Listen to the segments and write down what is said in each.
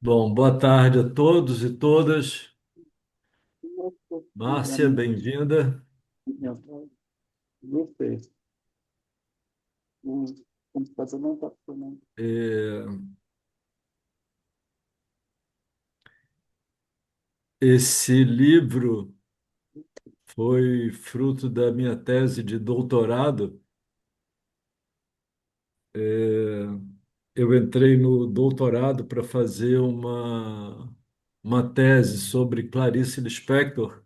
Bom, boa tarde a todos e todas. Márcia, Antigamente, bem-vinda. você, o computador não está funcionando. É, Esse livro foi fruto da minha tese de doutorado. É, eu entrei no doutorado para fazer uma tese sobre Clarice Lispector,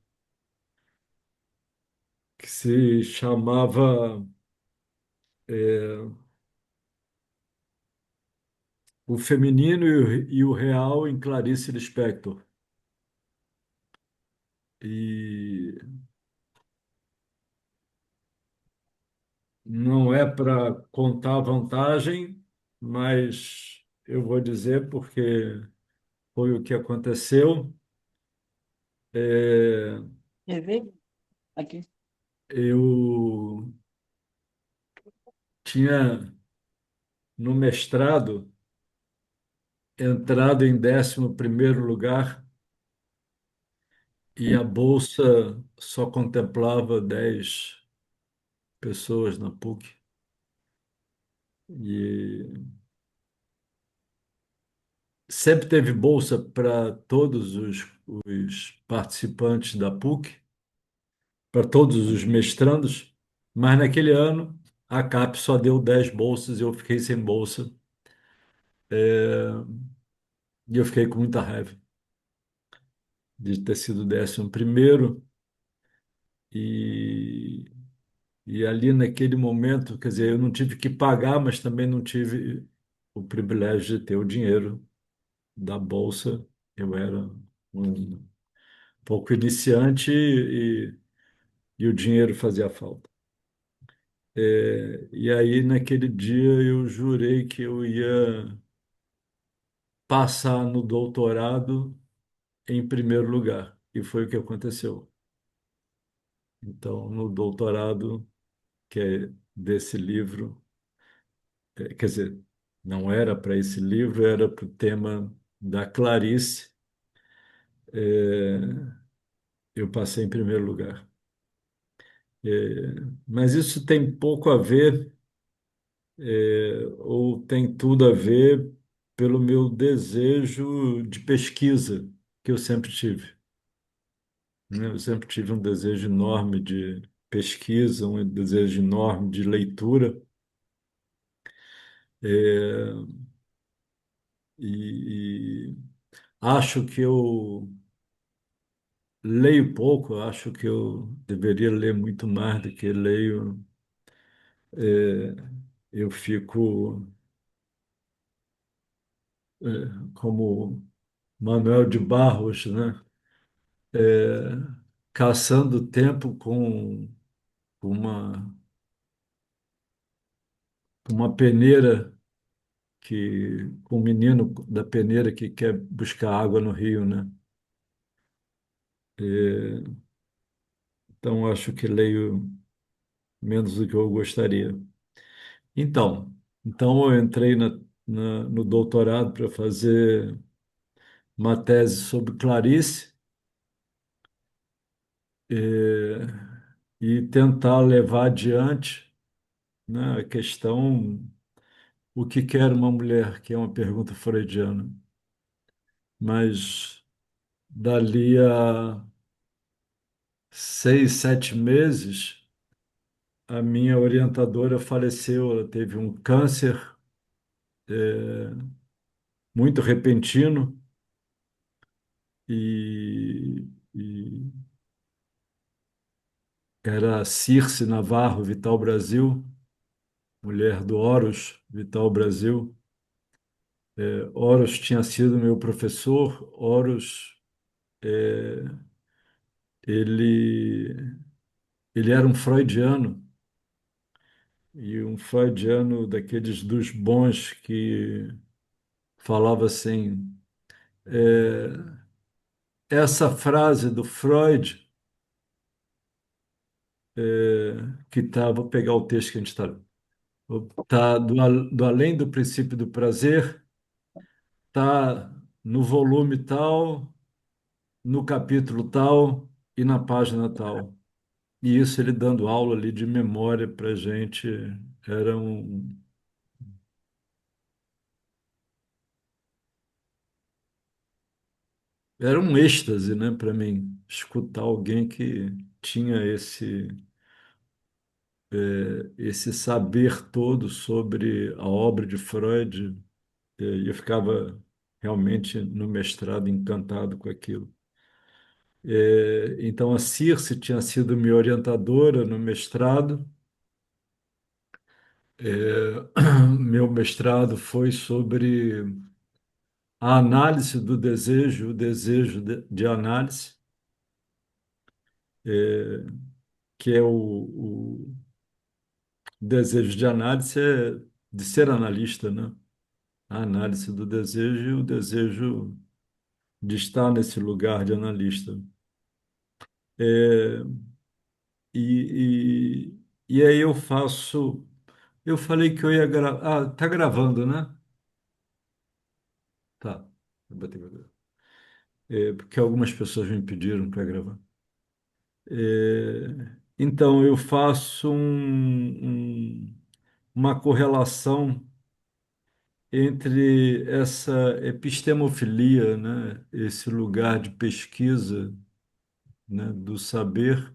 que se chamava é, O Feminino e o Real em Clarice Lispector. E não é para contar vantagem, mas eu vou dizer porque foi o que aconteceu. É, Quer ver? Aqui. eu tinha, no mestrado, entrado em 11º lugar e a bolsa só contemplava 10 pessoas na PUC. E sempre teve bolsa para todos os participantes da PUC, para todos os mestrandos, mas naquele ano a CAP só deu 10 bolsas e eu fiquei sem bolsa. E eu fiquei com muita raiva de ter sido 11º e, e ali naquele momento, quer dizer, eu não tive que pagar, mas também não tive o privilégio de ter o dinheiro da bolsa. Eu era um pouco iniciante e o dinheiro fazia falta. E aí, naquele dia, eu jurei que eu ia passar no doutorado em primeiro lugar. E foi o que aconteceu. Então, no doutorado, que é desse livro, quer dizer, não era para esse livro, era para o tema da Clarice, é, eu passei em primeiro lugar. É, mas isso tem pouco a ver, ou tem tudo a ver pelo meu desejo de pesquisa que eu sempre tive, né? Eu sempre tive um desejo enorme de pesquisa, um desejo enorme de leitura, é, e acho que eu leio pouco, acho que eu deveria ler muito mais do que leio. É, eu fico, como Manuel de Barros, né? É, caçando tempo com uma peneira com um menino da peneira que quer buscar água no rio, né? É, então acho que leio menos do que eu gostaria. Então eu entrei no doutorado para fazer uma tese sobre Clarice, eh, e tentar levar adiante, né, a questão o que quer uma mulher, que é uma pergunta freudiana. Mas dali a 6, 7 meses, a minha orientadora faleceu. Ela teve um câncer muito repentino e era Circe Navarro Vital Brasil, mulher do Horus Vital Brasil. Horus tinha sido meu professor. Horus, ele, ele era um freudiano, e um freudiano daqueles dos bons que falava assim, essa frase do Freud, que está, vou pegar o texto que a gente está, tá do além do princípio do prazer, tá. no volume tal, no capítulo tal e na página tal. E isso ele dando aula ali de memória para gente era um, era um êxtase, né, para mim, escutar alguém que tinha esse saber todo sobre a obra de Freud. E eu ficava realmente no mestrado encantado com aquilo. Então, a Circe tinha sido minha orientadora no mestrado. Meu mestrado foi sobre a análise do desejo, o desejo de análise, é, que é o desejo de análise é de ser analista, né? A análise do desejo e o desejo de estar nesse lugar de analista. É, e aí eu faço. Eu falei que eu ia gravar. Ah, tá gravando, né? Tá. Eu botei pra gravar. Porque algumas pessoas me pediram para gravar. Então, eu faço uma correlação entre essa epistemofilia, né? Esse lugar de pesquisa, né? Do saber,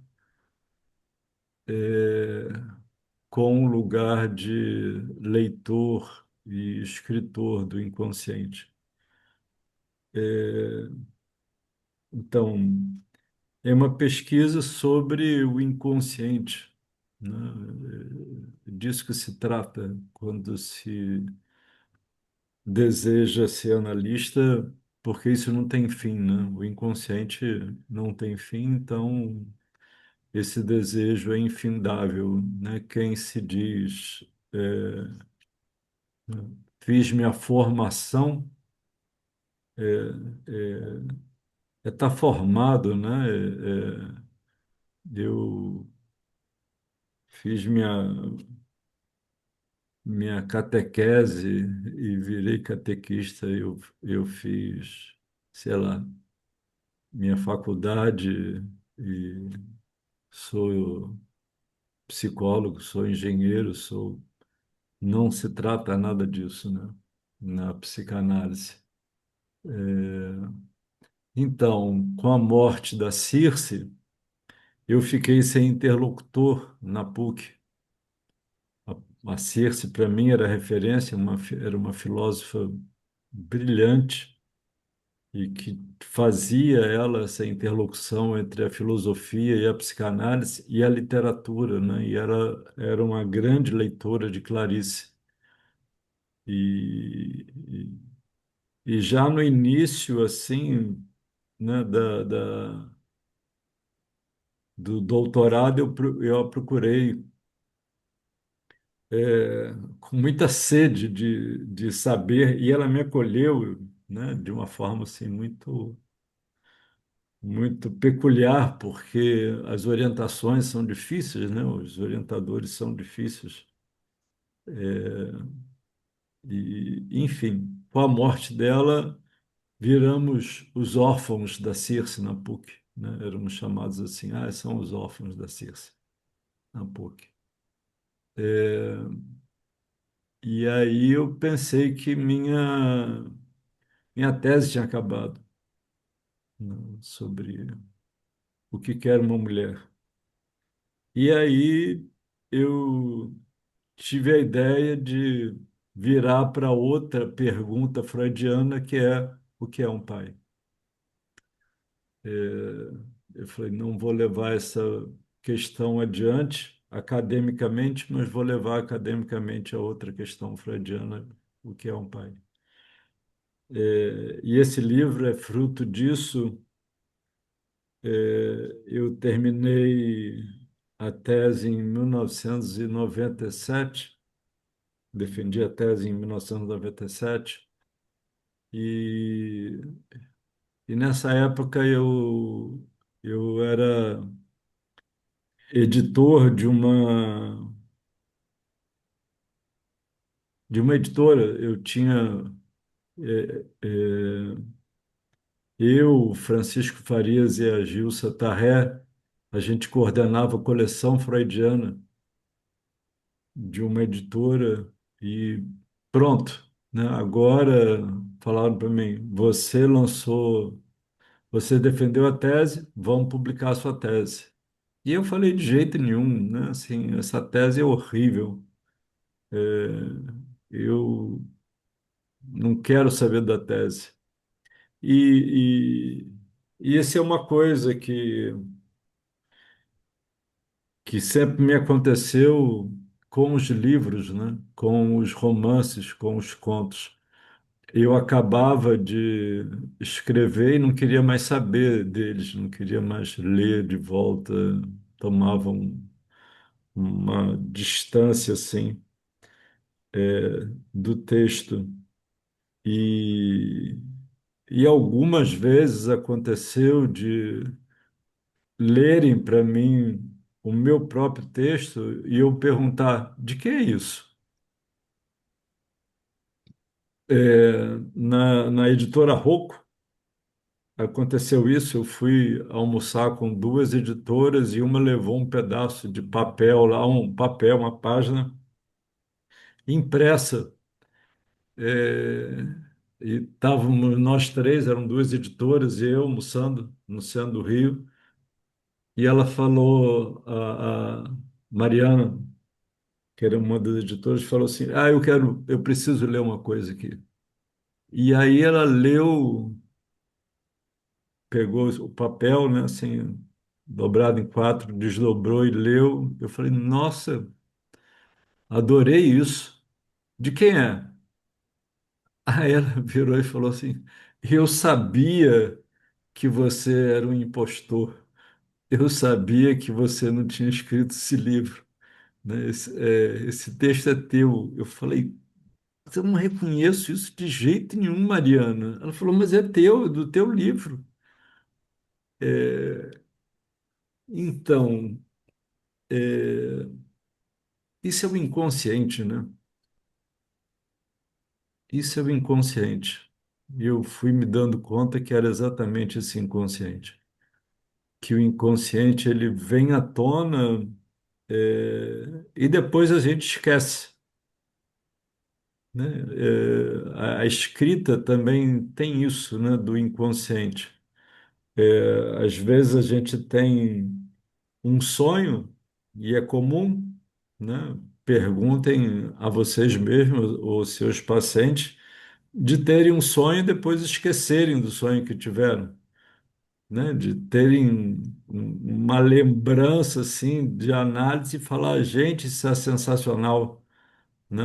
com o lugar de leitor e escritor do inconsciente. Então, é uma pesquisa sobre o inconsciente, né? É disso que se trata quando se deseja ser analista, porque isso não tem fim, né? O inconsciente não tem fim, então esse desejo é infindável, né? Quem se diz, fiz minha formação, é estar formado, né? Eu fiz minha catequese e virei catequista. Eu fiz, sei lá, minha faculdade e sou psicólogo, sou engenheiro, sou. Não se trata nada disso, né? Na psicanálise. Então, com a morte da Circe, eu fiquei sem interlocutor na PUC. A Circe, para mim, era referência, era uma filósofa brilhante e que fazia ela essa interlocução entre a filosofia e a psicanálise e a literatura, né? E era uma grande leitora de Clarice. E, e já no início, assim, né, do doutorado, eu a procurei com muita sede de saber, e ela me acolheu, né, de uma forma assim, muito peculiar, porque as orientações são difíceis, né? Os orientadores são difíceis. Enfim, com a morte dela, viramos os órfãos da Circe na PUC, né? Éramos chamados assim, ah, são os órfãos da Circe na PUC. E aí eu pensei que minha tese tinha acabado, né, sobre o que quer uma mulher. E aí eu tive a ideia de virar para outra pergunta freudiana, que é o que é um pai. Eu falei, não vou levar essa questão adiante academicamente, mas vou levar academicamente a outra questão freudiana, o que é um pai. E esse livro é fruto disso. Eu terminei a tese em 1997, defendi a tese em 1997, e, e nessa época eu era editor de uma editora. Eu tinha Eu, Francisco Farias e a Gilsa Tarré, a gente coordenava a coleção freudiana de uma editora e pronto, né? Agora falaram para mim, você defendeu a tese, vamos publicar a sua tese. E eu falei de jeito nenhum, né? Assim, essa tese é horrível. É, eu não quero saber da tese. E, e isso é uma coisa que sempre me aconteceu com os livros, né? Com os romances, com os contos. Eu acabava de escrever e não queria mais saber deles, não queria mais ler de volta, tomava uma distância assim do texto. E, e algumas vezes aconteceu de lerem para mim o meu próprio texto e eu perguntar: de que é isso? Na editora Rocco aconteceu isso. Eu fui almoçar com duas editoras e uma levou um pedaço de papel lá, um papel, uma página impressa. É, e estávamos nós três, eram duas editoras, e eu almoçando no centro do Rio. E ela falou, a Mariana, que era uma das editoras, falou assim: Ah, eu preciso ler uma coisa aqui. E aí ela leu, pegou o papel, né, assim, dobrado em quatro, desdobrou e leu. Eu falei: Nossa, adorei isso. De quem é? Aí ela virou e falou assim: Eu sabia que você era um impostor. Eu sabia que você não tinha escrito esse livro, né? Esse texto é teu. Eu falei: Eu não reconheço isso de jeito nenhum, Mariana. Ela falou: Mas é teu, é do teu livro. É, então, é, isso é o inconsciente, né? Isso é o inconsciente. E eu fui me dando conta que era exatamente esse inconsciente. Que o inconsciente ele vem à tona, e depois a gente esquece, né? A escrita também tem isso, né, do inconsciente. Às vezes a gente tem um sonho, e é comum, né? Perguntem a vocês mesmos ou seus pacientes de terem um sonho e depois esquecerem do sonho que tiveram, né? De terem uma lembrança assim de análise e falar, gente, isso é sensacional, né?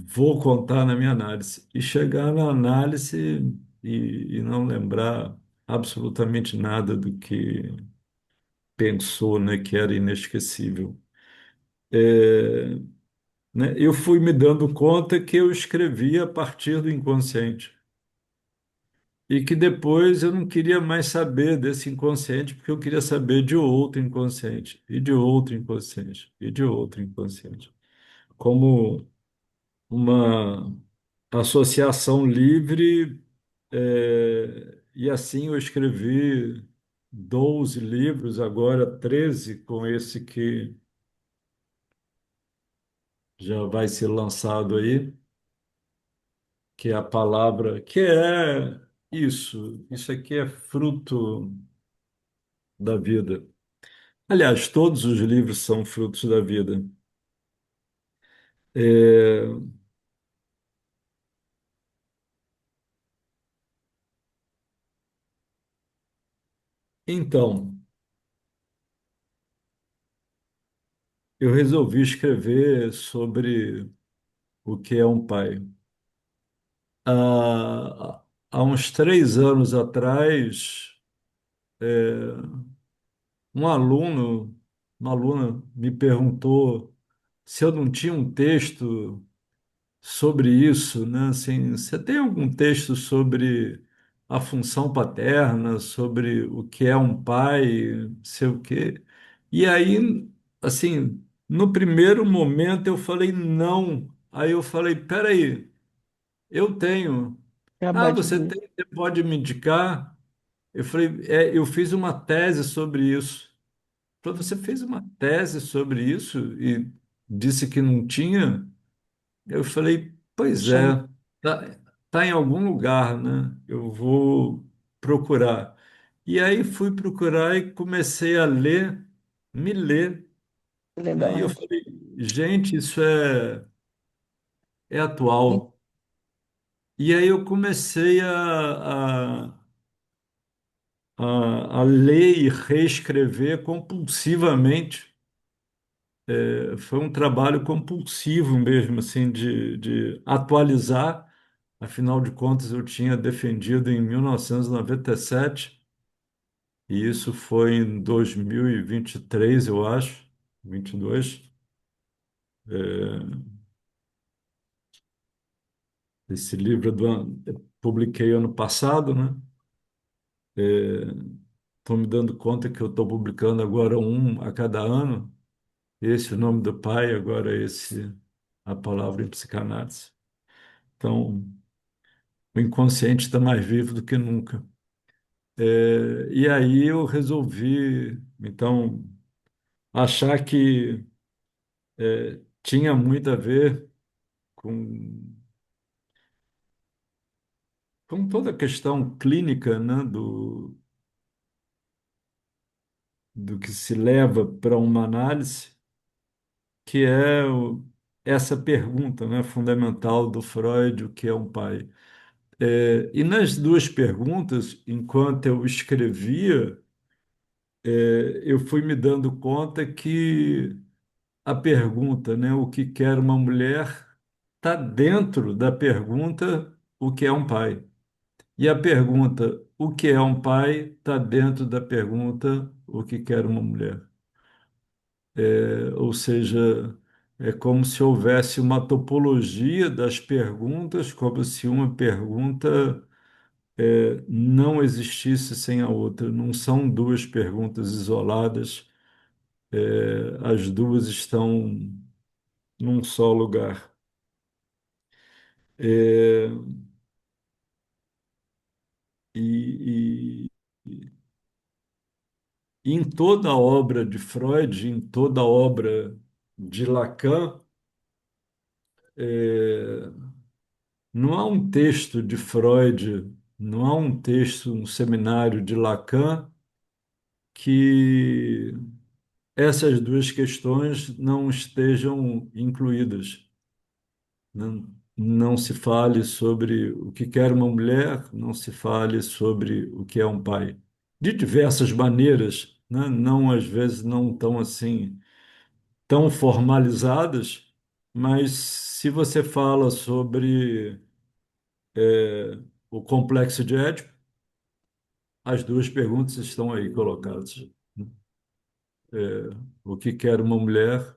Vou contar na minha análise e chegar na análise e não lembrar absolutamente nada do que pensou, né, que era inesquecível. É, né, eu fui me dando conta que eu escrevia a partir do inconsciente e que depois eu não queria mais saber desse inconsciente porque eu queria saber de outro inconsciente e de outro inconsciente e de outro inconsciente, como uma associação livre. E assim eu escrevi 12 livros, agora 13 com esse que já vai ser lançado aí, que é a palavra, que é isso. Isso aqui é fruto da vida. Aliás, todos os livros são frutos da vida. É, então, eu resolvi escrever sobre o que é um pai. Há uns 3 anos atrás, um aluno, uma aluna me perguntou se eu não tinha um texto sobre isso, né? Assim, você tem algum texto sobre a função paterna, sobre o que é um pai, sei o quê? E aí, assim, no primeiro momento eu falei não. Aí eu falei, peraí, eu tenho. Ah, Acabar de você ver. tem, você pode me indicar? Eu falei, eu fiz uma tese sobre isso. Falei, você fez uma tese sobre isso e disse que não tinha? Eu falei, pois Chama é, tá, tá em algum lugar, né? Eu vou procurar. E aí fui procurar e comecei a ler, me ler, que né? legal, E eu né? falei, gente, isso é E- atual. E aí eu comecei a ler e reescrever compulsivamente. Foi um trabalho compulsivo mesmo, assim, de atualizar. Afinal de contas, eu tinha defendido em 1997, e isso foi em 2023, eu acho, 22. É, esse livro eu publiquei ano passado, né? Estou me dando conta que eu estou publicando agora um a cada ano. Esse, o nome do pai, agora esse, a palavra em psicanálise. Então, o inconsciente está mais vivo do que nunca. E aí eu resolvi, então, achar que tinha muito a ver com, com toda a questão clínica, né, do que se leva para uma análise, que é essa pergunta, né, fundamental do Freud, o que é um pai. E nas duas perguntas, enquanto eu escrevia, eu fui me dando conta que a pergunta, né, o que quer uma mulher, está dentro da pergunta, o que é um pai. E a pergunta, o que é um pai, está dentro da pergunta, o que quer uma mulher. Ou seja, é como se houvesse uma topologia das perguntas, como se uma pergunta não existisse sem a outra. Não são duas perguntas isoladas, as duas estão num só lugar. É, e, e em toda a obra de Freud, em toda a obra de Lacan, é, não há um texto de Freud, não há um texto, um seminário de Lacan que essas duas questões não estejam incluídas. Não se fale sobre o que quer uma mulher, não se fale sobre o que é um pai. De diversas maneiras, né? Não às vezes não tão assim, tão formalizadas, mas se você fala sobre o complexo de Édipo, as duas perguntas estão aí colocadas. O que quer uma mulher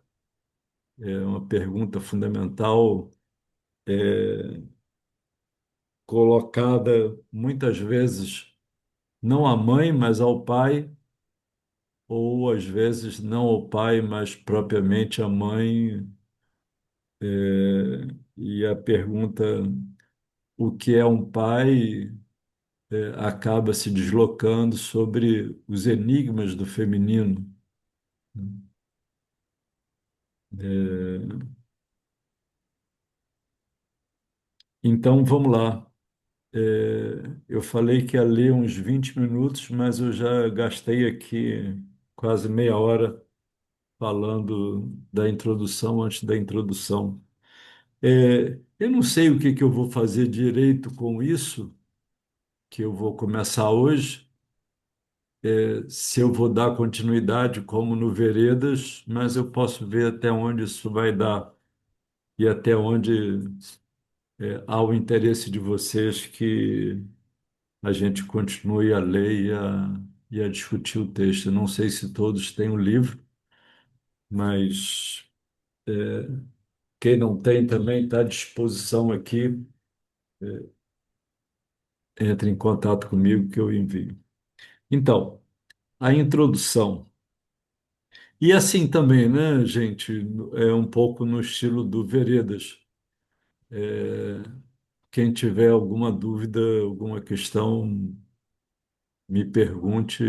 é uma pergunta fundamental, colocada muitas vezes não à mãe, mas ao pai, ou às vezes não ao pai, mas propriamente à mãe. E a pergunta, o que é um pai, acaba se deslocando sobre os enigmas do feminino. É, então, vamos lá. É, eu falei que ia ler uns 20 minutos, mas eu já gastei aqui quase meia hora falando da introdução antes da introdução. Eu não sei o que que eu vou fazer direito com isso, que eu vou começar hoje, se eu vou dar continuidade como no Veredas, mas eu posso ver até onde isso vai dar e até onde há o interesse de vocês que a gente continue a ler e a discutir o texto. Eu não sei se todos têm o livro, mas quem não tem também está à disposição aqui. Entre em contato comigo que eu envio. Então, a introdução. E assim também, né, gente? É um pouco no estilo do Veredas. Quem tiver alguma dúvida, alguma questão, me pergunte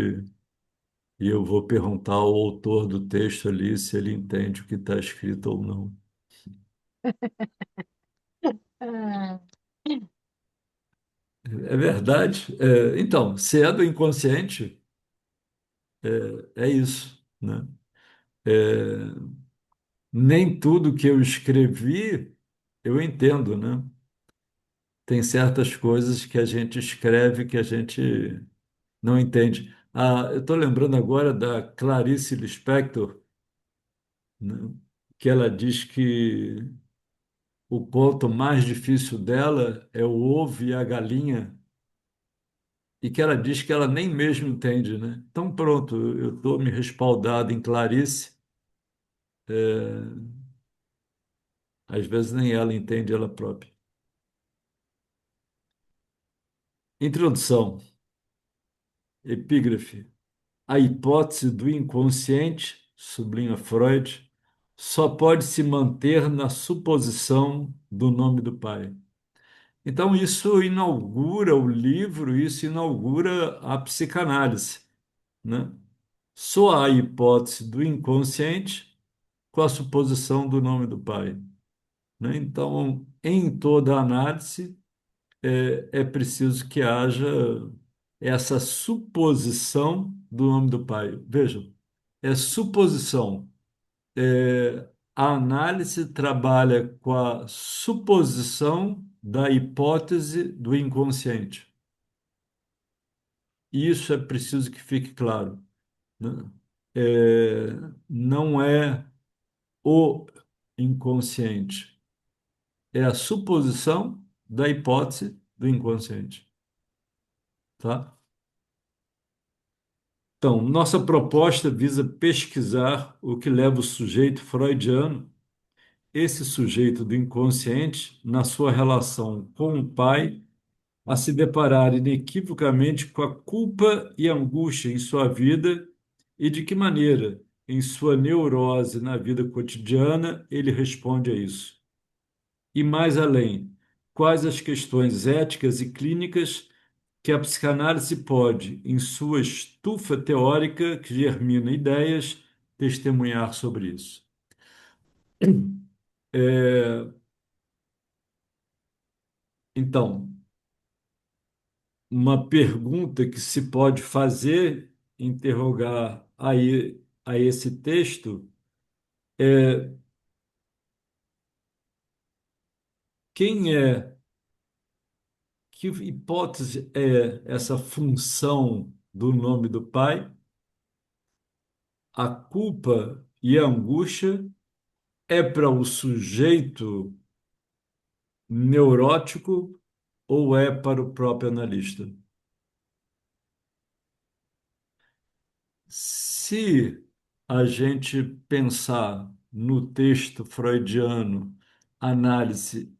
e eu vou perguntar ao autor do texto ali se ele entende o que está escrito ou não. Ah, É verdade. Então, se é do inconsciente, é isso, né? É, nem tudo que eu escrevi eu entendo, né? Tem certas coisas que a gente escreve que a gente não entende. Ah, eu estou lembrando agora da Clarice Lispector, né? Que ela diz que o ponto mais difícil dela é o ovo e a galinha, e que ela diz que ela nem mesmo entende, né? Então, pronto, eu estou me respaldado em Clarice, às vezes nem ela entende ela própria. Introdução, epígrafe. A hipótese do inconsciente, sublinha Freud, só pode se manter na suposição do nome do pai. Então, isso inaugura o livro, isso inaugura a psicanálise, né? Só a hipótese do inconsciente com a suposição do nome do pai, né? Então, em toda análise, é preciso que haja essa suposição do nome do pai. Vejam, é suposição. A análise trabalha com a suposição da hipótese do inconsciente. E isso é preciso que fique claro, né? É, não é o inconsciente, é a suposição da hipótese do inconsciente, tá? Então, nossa proposta visa pesquisar o que leva o sujeito freudiano, esse sujeito do inconsciente, na sua relação com o pai, a se deparar inequivocamente com a culpa e angústia em sua vida e de que maneira, em sua neurose na vida cotidiana, ele responde a isso. E mais além, quais as questões éticas e clínicas que a psicanálise pode, em sua estufa teórica que germina ideias, testemunhar sobre isso. É, então, uma pergunta que se pode fazer, interrogar a esse texto, é quem é, que hipótese é essa função do nome do pai? A culpa e a angústia é para o sujeito neurótico ou é para o próprio analista? Se a gente pensar no texto freudiano, análise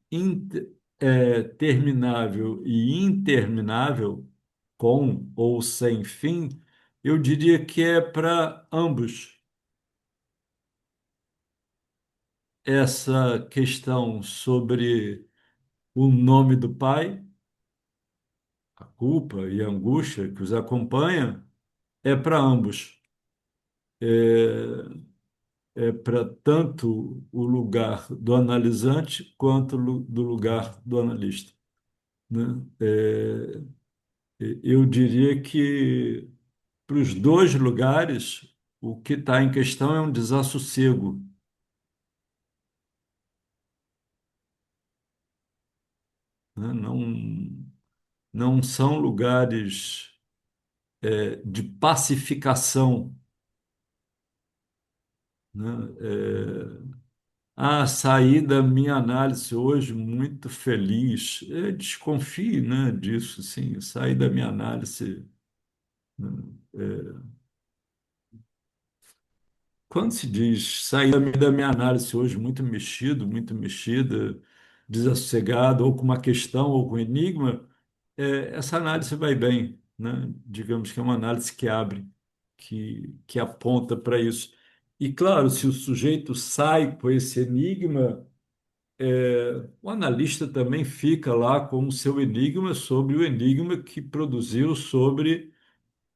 terminável e interminável, com ou sem fim, eu diria que é para ambos. Essa questão sobre o nome do pai, a culpa e a angústia que os acompanha, é para ambos. É para tanto o lugar do analisante quanto do lugar do analista, né? Eu diria que para os dois lugares o que está em questão é um desassossego, né? Não são lugares de pacificação, né? Saí da minha análise hoje muito feliz. Desconfie, né, disso, sim. Saí da minha análise, né? Quando se diz sair da minha análise hoje muito mexido, muito mexida, desassossegado, ou com uma questão, ou com um enigma, essa análise vai bem, né? Digamos que é uma análise que abre, que aponta para isso. E claro, se o sujeito sai com esse enigma, o analista também fica lá com o seu enigma sobre o enigma que produziu sobre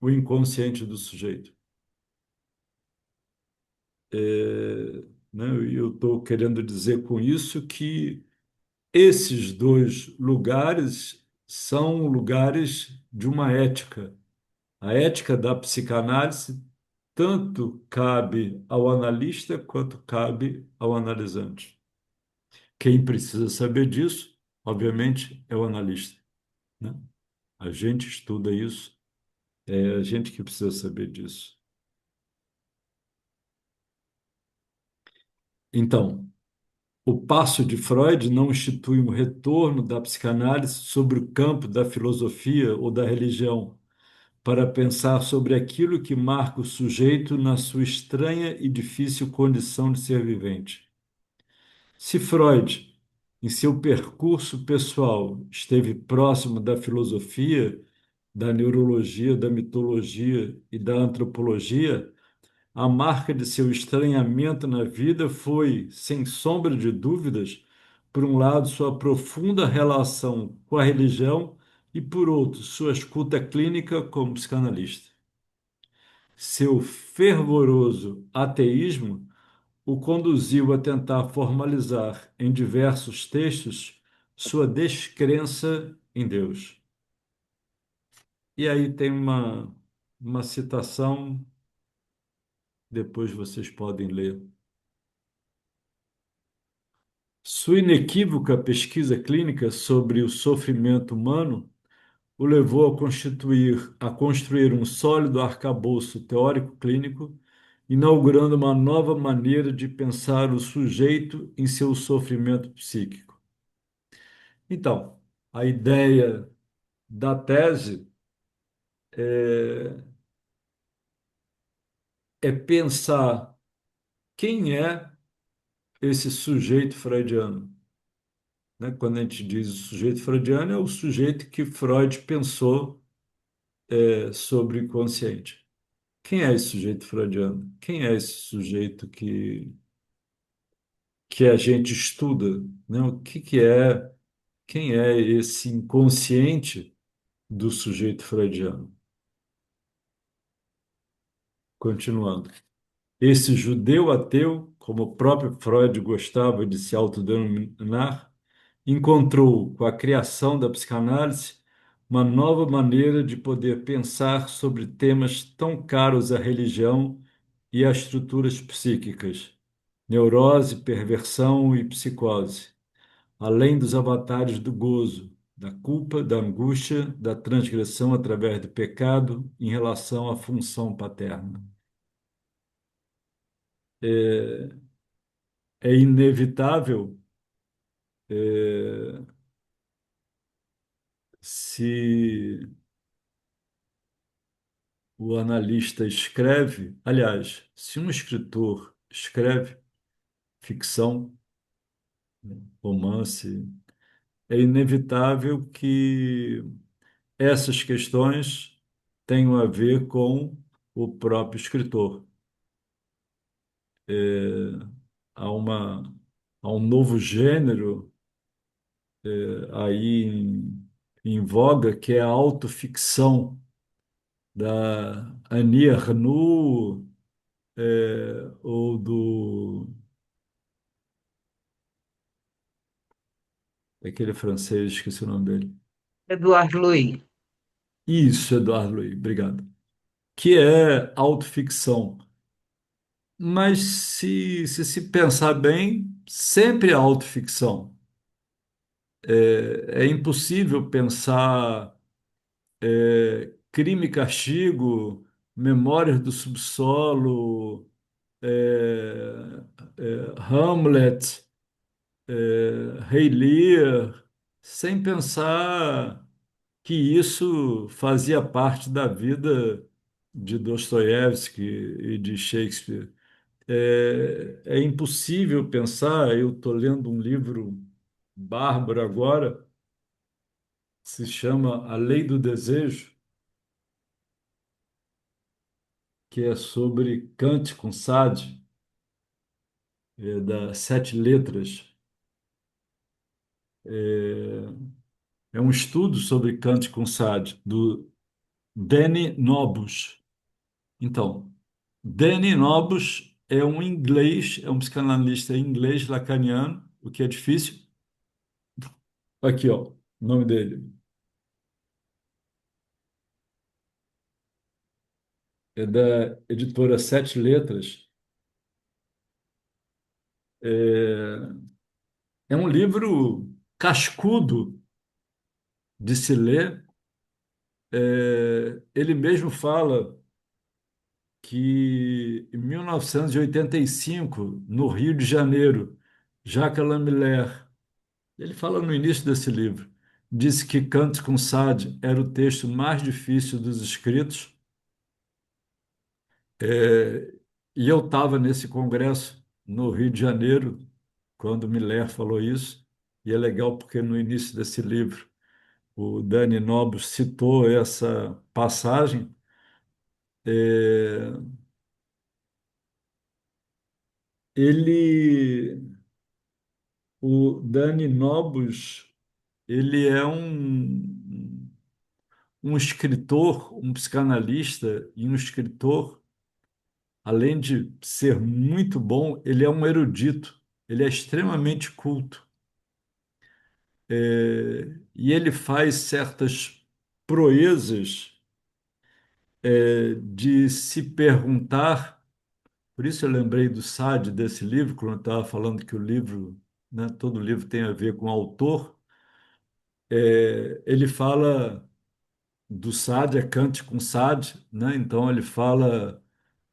o inconsciente do sujeito. Né? E eu estou querendo dizer com isso que esses dois lugares são lugares de uma ética. A ética da psicanálise tanto cabe ao analista quanto cabe ao analisante. Quem precisa saber disso, obviamente, é o analista, né? A gente estuda isso, é a gente que precisa saber disso. Então, o passo de Freud não institui um retorno da psicanálise sobre o campo da filosofia ou da religião, para pensar sobre aquilo que marca o sujeito na sua estranha e difícil condição de ser vivente. Se Freud, em seu percurso pessoal, esteve próximo da filosofia, da neurologia, da mitologia e da antropologia, a marca de seu estranhamento na vida foi, sem sombra de dúvidas, por um lado, sua profunda relação com a religião e, por outro, sua escuta clínica como psicanalista. Seu fervoroso ateísmo o conduziu a tentar formalizar em diversos textos sua descrença em Deus. E aí tem uma citação, depois vocês podem ler. Sua inequívoca pesquisa clínica sobre o sofrimento humano o levou a construir um sólido arcabouço teórico clínico, inaugurando uma nova maneira de pensar o sujeito em seu sofrimento psíquico. Então, a ideia da tese é pensar quem é esse sujeito freudiano. Né? Quando a gente diz o sujeito freudiano, é o sujeito que Freud pensou sobre o inconsciente. Quem é esse sujeito freudiano? Quem é esse sujeito que a gente estuda? Né? O que é, quem é esse inconsciente do sujeito freudiano? Continuando. Esse judeu ateu, como o próprio Freud gostava de se autodenominar, encontrou, com a criação da psicanálise, uma nova maneira de poder pensar sobre temas tão caros à religião e às estruturas psíquicas, neurose, perversão e psicose, além dos avatares do gozo, da culpa, da angústia, da transgressão através do pecado em relação à função paterna. É, é inevitável, é, se o analista escreve, aliás, se um escritor escreve ficção, romance, é inevitável que essas questões tenham a ver com o próprio escritor. Há uma, há um novo gênero aí em voga que é a autoficção da Annie Ernaux, ou daquele francês, esqueci o nome dele. Eduardo Luiz. Isso, Eduardo Louis, obrigado. Que é autoficção. Mas se pensar bem, sempre é autoficção. É impossível pensar Crime e Castigo, Memórias do Subsolo, é, Hamlet, Rei Lear, sem pensar que isso fazia parte da vida de Dostoiévski e de Shakespeare. É impossível pensar, eu estou lendo um livro bárbaro agora, se chama A Lei do Desejo, que é sobre Kant com Sade, das sete letras. É um estudo sobre Kant com Sade, Danny Nobles. Então, Danny Nobles é um inglês, é um psicanalista inglês lacaniano, o que é difícil. Aqui, ó, o nome dele. É da editora Sete Letras. É, é um livro cascudo de se ler. Ele mesmo fala que em 1985, no Rio de Janeiro, Jacques Lamillère, ele fala no início desse livro, disse que Cantos com Sade era o texto mais difícil dos escritos. É, e eu estava nesse congresso no Rio de Janeiro, quando Miller falou isso, e é legal porque no início desse livro o Dani Nobles citou essa passagem. É, ele, o Dani Nobles, ele é um escritor, um psicanalista e um escritor, além de ser muito bom, ele é um erudito, ele é extremamente culto. E ele faz certas proezas, de se perguntar. Por isso eu lembrei do Sade desse livro, quando eu estava falando que o livro, né, todo livro tem a ver com o autor. Ele fala do Sade, é Kant com Sade, né? Então ele fala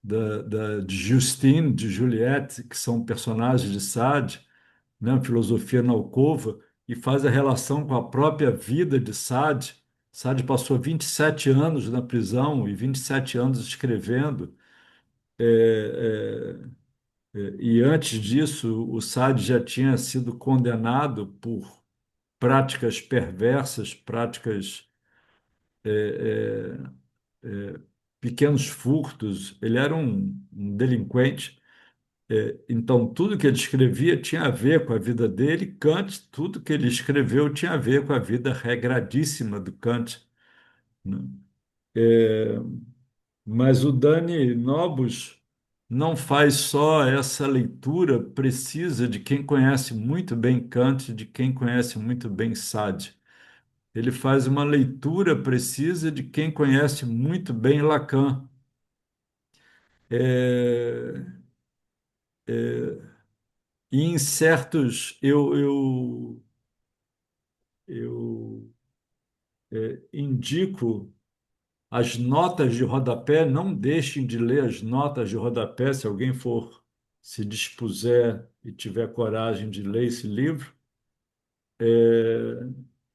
de Justine, de Juliette, que são personagens de Sade, né? Filosofia na Alcova, e faz a relação com a própria vida de Sade. Sade passou 27 anos na prisão e 27 anos escrevendo. É, e antes disso, o Sade já tinha sido condenado por práticas perversas, práticas, pequenos furtos. Ele era um delinquente. Então, tudo que ele escrevia tinha a ver com a vida dele. Kant, tudo que ele escreveu tinha a ver com a vida regradíssima do Kant, né? Mas o Dani Nobus não faz só essa leitura precisa de quem conhece muito bem Kant, de quem conhece muito bem Sade. Ele faz uma leitura precisa de quem conhece muito bem Lacan. É, e em certos, eu indico as notas de rodapé, não deixem de ler as notas de rodapé, se alguém for se dispuser e tiver coragem de ler esse livro,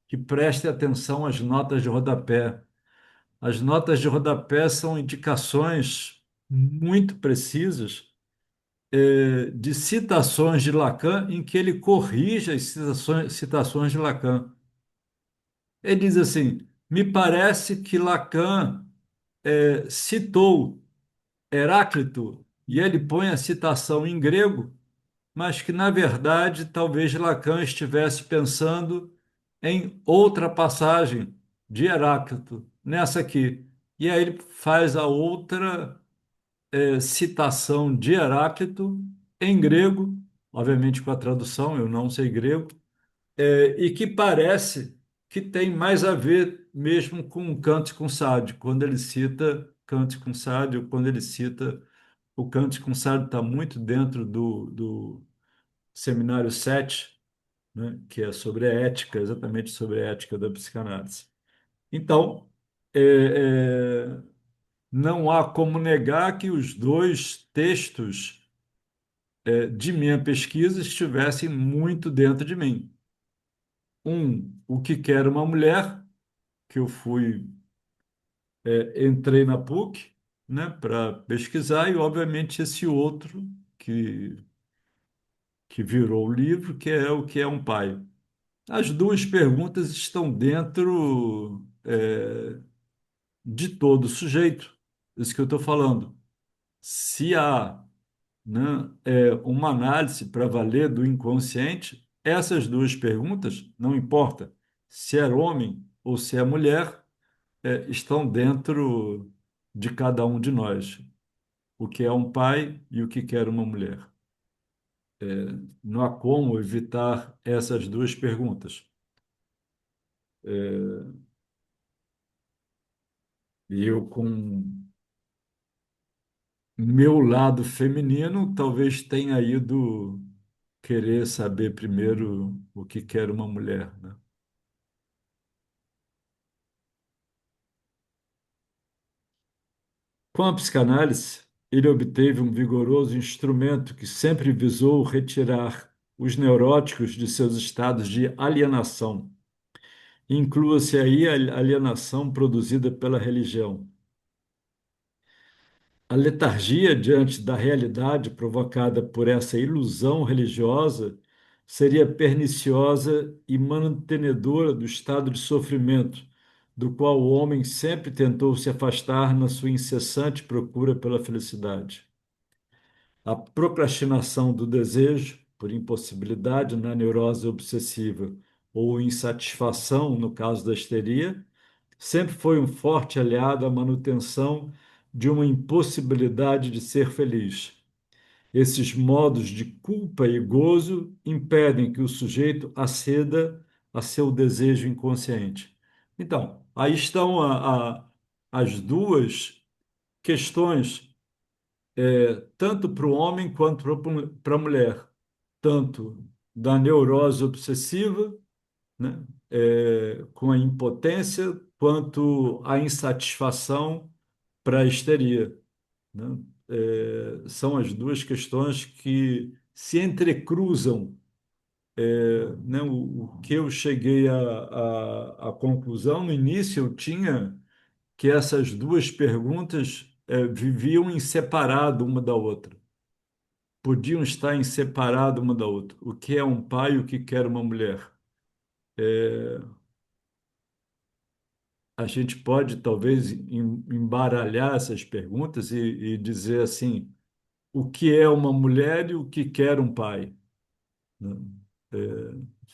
que preste atenção às notas de rodapé. As notas de rodapé são indicações muito precisas, de citações de Lacan em que ele corrige as citações de Lacan. Ele diz assim: me parece que Lacan citou Heráclito, e ele põe a citação em grego, mas que, na verdade, talvez Lacan estivesse pensando em outra passagem de Heráclito, nessa aqui. E aí ele faz a outra citação de Heráclito em grego, obviamente com a tradução, eu não sei grego, e que parece que tem mais a ver mesmo com Kant com Sade, quando ele cita Kant com Sade, ou quando ele cita o Kant com Sade está muito dentro do Seminário 7, né, que é sobre a ética, exatamente sobre a ética da psicanálise. Então, é, é, não há como negar que os dois textos de minha pesquisa estivessem muito dentro de mim. O que quer uma mulher, que eu entrei na PUC, né, para pesquisar, e obviamente esse outro que virou o livro, que é o que é um pai. As duas perguntas estão dentro, de todo sujeito. Isso que eu estou falando. Se há, né, uma análise para valer do inconsciente, essas duas perguntas, não importa se é homem ou se é mulher, estão dentro de cada um de nós. O que é um pai e o que quer uma mulher. Não há como evitar essas duas perguntas. É, e eu, com meu lado feminino, talvez tenha ido querer saber primeiro o que quer uma mulher, né? Com a psicanálise, ele obteve um vigoroso instrumento que sempre visou retirar os neuróticos de seus estados de alienação. Inclua-se aí a alienação produzida pela religião. A letargia diante da realidade provocada por essa ilusão religiosa seria perniciosa e mantenedora do estado de sofrimento, do qual o homem sempre tentou se afastar na sua incessante procura pela felicidade. A procrastinação do desejo, por impossibilidade na neurose obsessiva ou insatisfação no caso da histeria, sempre foi um forte aliado à manutenção de uma impossibilidade de ser feliz. Esses modos de culpa e gozo impedem que o sujeito aceda a seu desejo inconsciente. Então, aí estão as duas questões, tanto para o homem quanto para a mulher, tanto da neurose obsessiva, né, com a impotência, quanto a insatisfação para a histeria, né? São as duas questões que se entrecruzam, né? O que eu cheguei à conclusão no início, eu tinha que essas duas perguntas viviam em separado uma da outra, podiam estar em separado uma da outra. O que é um pai e o que quer uma mulher? É, a gente pode talvez embaralhar essas perguntas e dizer assim: o que é uma mulher e o que quer um pai, né?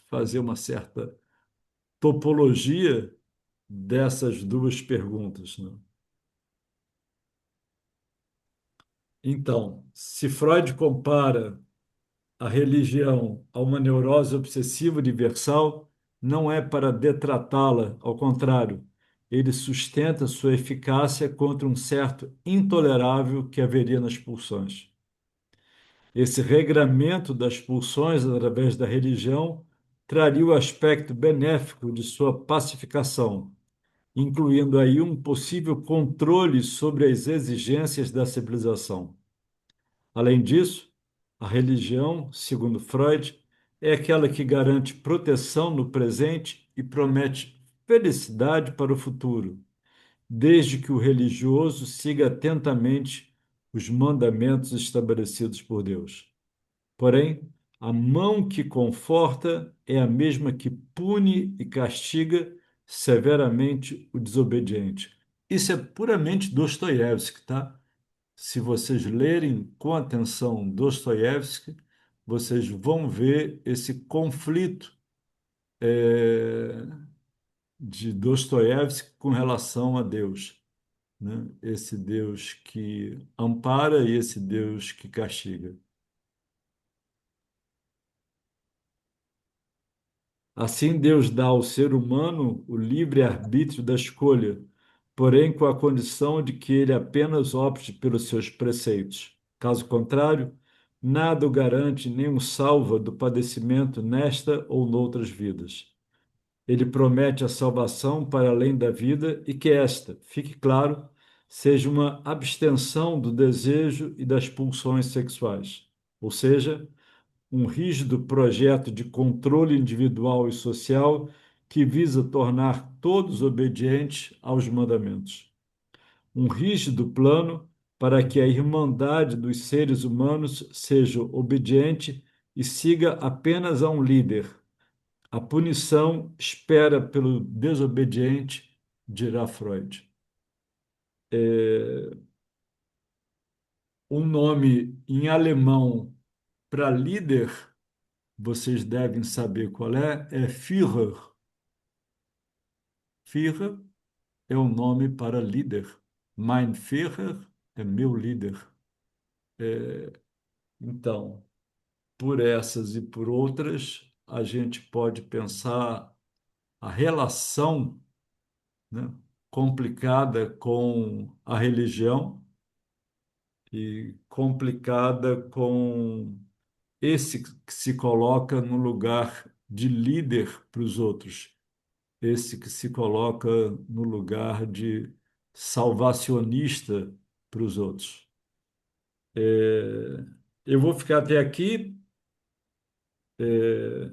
Fazer uma certa topologia dessas duas perguntas, né? Então, se Freud compara a religião a uma neurose obsessiva universal, não é para detratá-la, ao contrário, ele sustenta sua eficácia contra um certo intolerável que haveria nas pulsões. Esse regramento das pulsões através da religião traria o aspecto benéfico de sua pacificação, incluindo aí um possível controle sobre as exigências da civilização. Além disso, a religião, segundo Freud, é aquela que garante proteção no presente e promete felicidade para o futuro, desde que o religioso siga atentamente os mandamentos estabelecidos por Deus. Porém, a mão que conforta é a mesma que pune e castiga severamente o desobediente. Isso é puramente Dostoiévski, tá? Se vocês lerem com atenção Dostoiévski, vocês vão ver esse conflito eh, de Dostoiévski com relação a Deus, né? Esse Deus que ampara e esse Deus que castiga. Assim, Deus dá ao ser humano o livre-arbítrio da escolha, porém com a condição de que ele apenas opte pelos seus preceitos. Caso contrário, nada o garante nem o salva do padecimento nesta ou noutras vidas. Ele promete a salvação para além da vida e que esta, fique claro, seja uma abstenção do desejo e das pulsões sexuais, ou seja, um rígido projeto de controle individual e social que visa tornar todos obedientes aos mandamentos. Um rígido plano para que a irmandade dos seres humanos seja obediente e siga apenas a um líder. A punição espera pelo desobediente, dirá Freud. Um nome em alemão para líder, vocês devem saber qual é Führer. Führer é o nome para líder. Mein Führer é meu líder. Então, por essas e por outras, a gente pode pensar a relação, né, complicada com a religião e complicada com esse que se coloca no lugar de líder para os outros, esse que se coloca no lugar de salvacionista para os outros. É, eu vou ficar até aqui. É,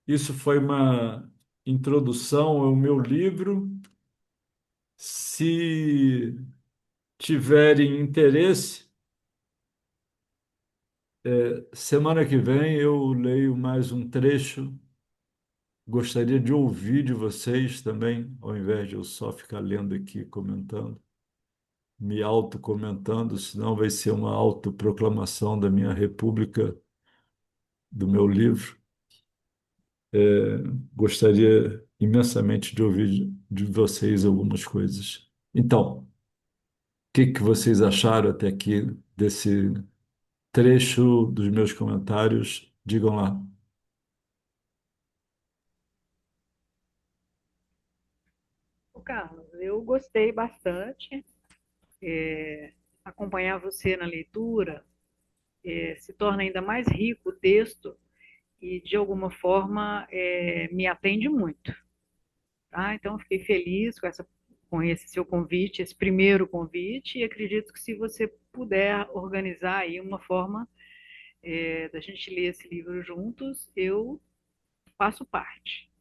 isso foi uma introdução ao meu livro. Se tiverem interesse, semana que vem eu leio mais um trecho. Gostaria de ouvir de vocês também, ao invés de eu só ficar lendo aqui, comentando, me autocomentando, senão vai ser uma autoproclamação da minha república, do meu livro. É, gostaria imensamente de ouvir de vocês algumas coisas. Então, o que que vocês acharam até aqui desse trecho dos meus comentários? Digam lá. Ô, Carlos, eu gostei bastante. Acompanhar você na leitura se torna ainda mais rico o texto e, de alguma forma, me atende muito. Tá? Então, fiquei feliz com esse seu convite, esse primeiro convite, e acredito que se você puder organizar aí uma forma da gente ler esse livro juntos, eu faço parte.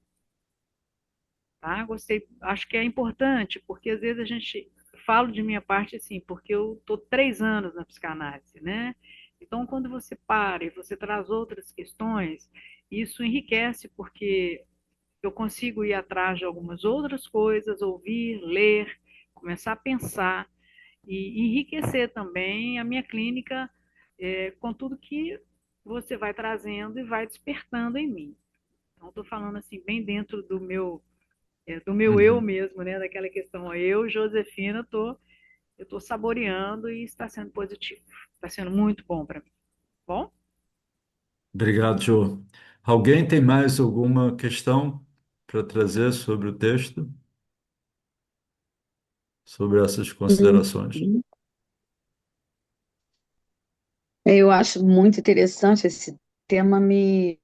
Tá? Gostei, acho que é importante, porque às vezes a gente falo de minha parte assim, porque eu estou 3 anos na psicanálise, né? Então, quando você para e você traz outras questões, isso enriquece, porque eu consigo ir atrás de algumas outras coisas, ouvir, ler, começar a pensar e enriquecer também a minha clínica com tudo que você vai trazendo e vai despertando em mim. Então, estou falando assim, bem dentro do meu eu Uhum. mesmo, né? Daquela questão, eu, Josefina, eu tô saboreando e está sendo positivo. Está sendo muito bom para mim. Bom, Obrigado, Joe. Alguém tem mais alguma questão para trazer sobre o texto, sobre essas considerações? Uhum. Eu acho muito interessante esse tema, me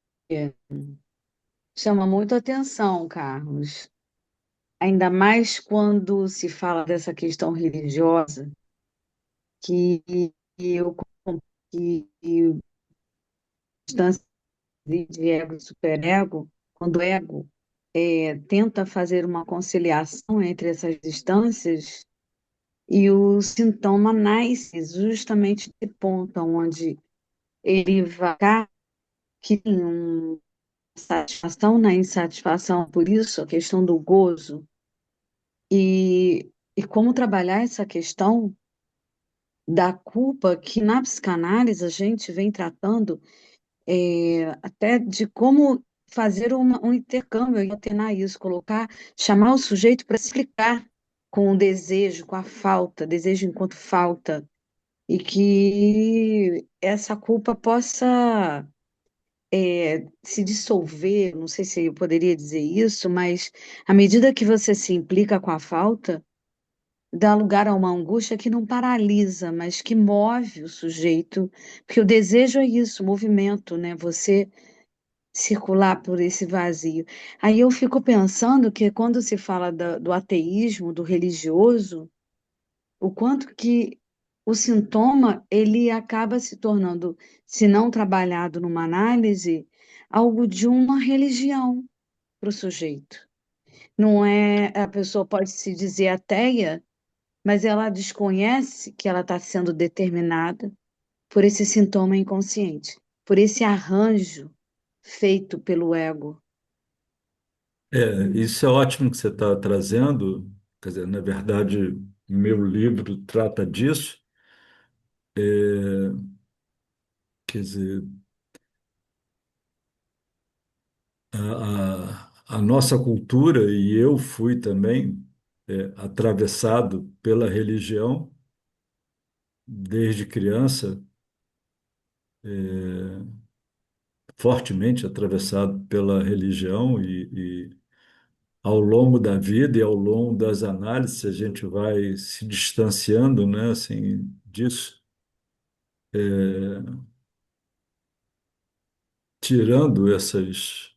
chama muito a atenção, Carlos. Ainda mais quando se fala dessa questão religiosa, que eu que distância de ego e superego, quando o ego tenta fazer uma conciliação entre essas distâncias e o sintoma nasce justamente de ponto onde ele vai que tem satisfação na insatisfação, por isso a questão do gozo e como trabalhar essa questão da culpa que na psicanálise a gente vem tratando até de como fazer um intercâmbio e alternar isso, colocar, chamar o sujeito para explicar com o desejo, com a falta, desejo enquanto falta, e que essa culpa possa se dissolver, não sei se eu poderia dizer isso, mas à medida que você se implica com a falta, dá lugar a uma angústia que não paralisa, mas que move o sujeito, porque o desejo é isso, movimento, né? Você circular por esse vazio. Aí eu fico pensando que quando se fala do ateísmo, do religioso, o quanto que o sintoma ele acaba se tornando, se não trabalhado numa análise, algo de uma religião para o sujeito. Não é, a pessoa pode se dizer ateia, mas ela desconhece que ela está sendo determinada por esse sintoma inconsciente, por esse arranjo feito pelo ego. Isso é ótimo que você está trazendo. Quer dizer, na verdade, meu livro trata disso. É, quer dizer, a nossa cultura, e eu fui também, atravessado pela religião desde criança, fortemente atravessado pela religião e ao longo da vida e ao longo das análises a gente vai se distanciando, né, assim, disso, tirando essas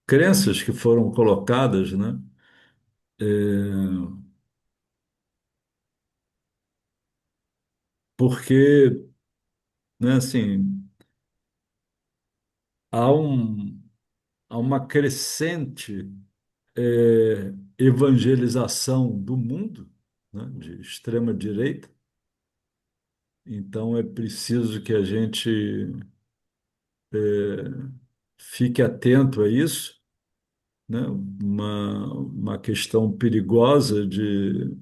crenças que foram colocadas, né? Porque, né, assim, há um, há uma crescente evangelização do mundo, né, de extrema direita. Então é preciso que a gente fique atento a isso, né? Uma questão perigosa de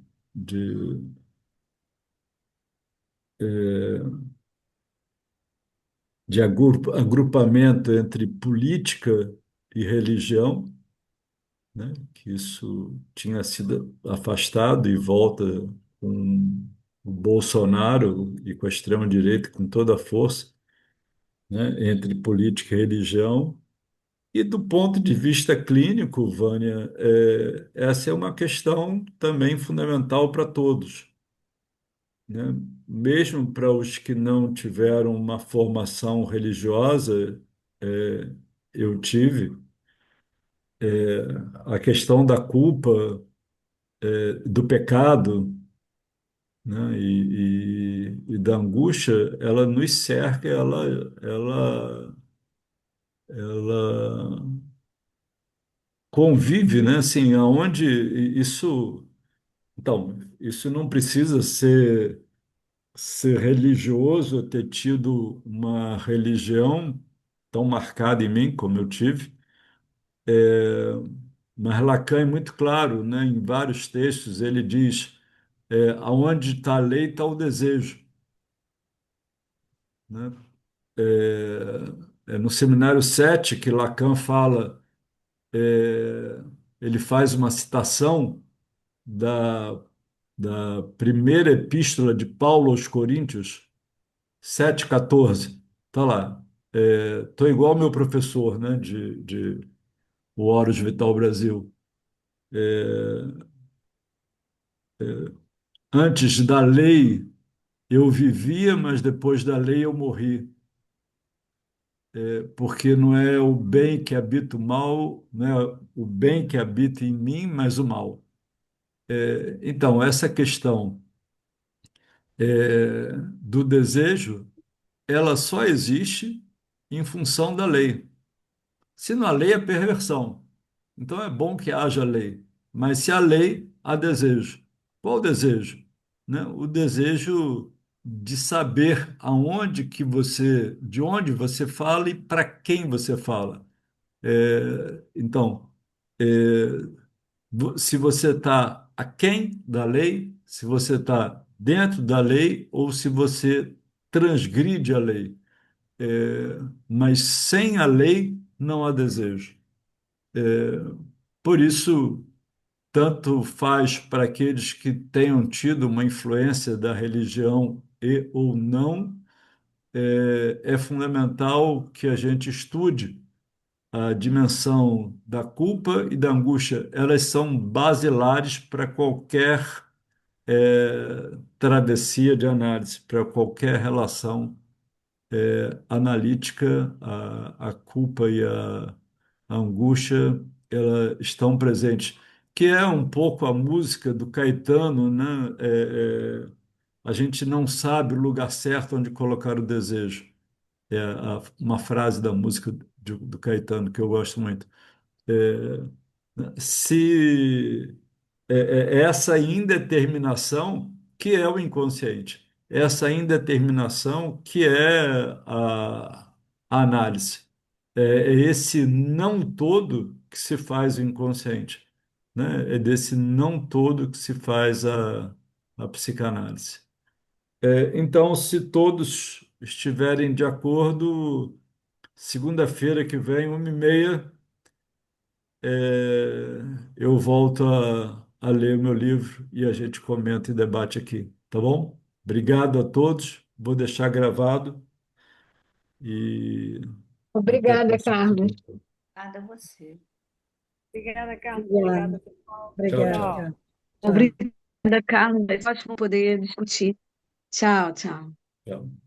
agrupamento entre política e religião, né? Que isso tinha sido afastado e volta com o Bolsonaro e com a extrema-direita com toda a força, né? Entre política e religião. E do ponto de vista clínico, Vânia, essa é uma questão também fundamental para todos, né? Mesmo para os que não tiveram uma formação religiosa, é, eu tive, a questão da culpa, do pecado, né? E da angústia, ela nos cerca, ela convive, né? Assim, aonde isso. Então, isso não precisa ser religioso, ter tido uma religião tão marcada em mim como eu tive, mas Lacan é muito claro, né? Em vários textos ele diz, aonde está a lei está o desejo, né? No Seminário 7 que Lacan fala, é, ele faz uma citação da, da primeira epístola de Paulo aos Coríntios, 7,14. Tá lá. Estou igual ao meu professor, né, de o Horus Vital Brasil. Antes da lei eu vivia, mas depois da lei eu morri. Porque não é o bem que habita o mal, não é o bem que habita em mim, mas o mal. Então, essa questão do desejo, ela só existe em função da lei. Se não há lei, é perversão. Então é bom que haja lei. Mas se há lei, há desejo. Qual o desejo? Né? O desejo de saber de onde você fala e para quem você fala. Então, se você está aquém da lei, se você está dentro da lei ou se você transgride a lei. Mas sem a lei não há desejo. Por isso, tanto faz para aqueles que tenham tido uma influência da religião e ou não, é fundamental que a gente estude a dimensão da culpa e da angústia. Elas são basilares para qualquer travessia de análise, para qualquer relação analítica, a culpa e a angústia, elas estão presentes, que é um pouco a música do Caetano, né? A gente não sabe o lugar certo onde colocar o desejo. Uma frase da música do Caetano que eu gosto muito. É, se essa indeterminação que é o inconsciente, essa indeterminação que é a análise, é esse não todo que se faz o inconsciente, né? É desse não todo que se faz a psicanálise. Então, se todos estiverem de acordo, segunda-feira que vem, 1h30, eu volto a ler o meu livro e a gente comenta e debate aqui, tá bom? Obrigado a todos. Vou deixar gravado e até a Obrigada, próxima Carlos. segunda. Obrigada a você. Obrigada, Carlos. Obrigada. Obrigada, pessoal. Tchau, Obrigada, tchau. Tchau. Carlos. Obrigada, Carlos. É ótimo poder discutir. Tchau, tchau. Tchau.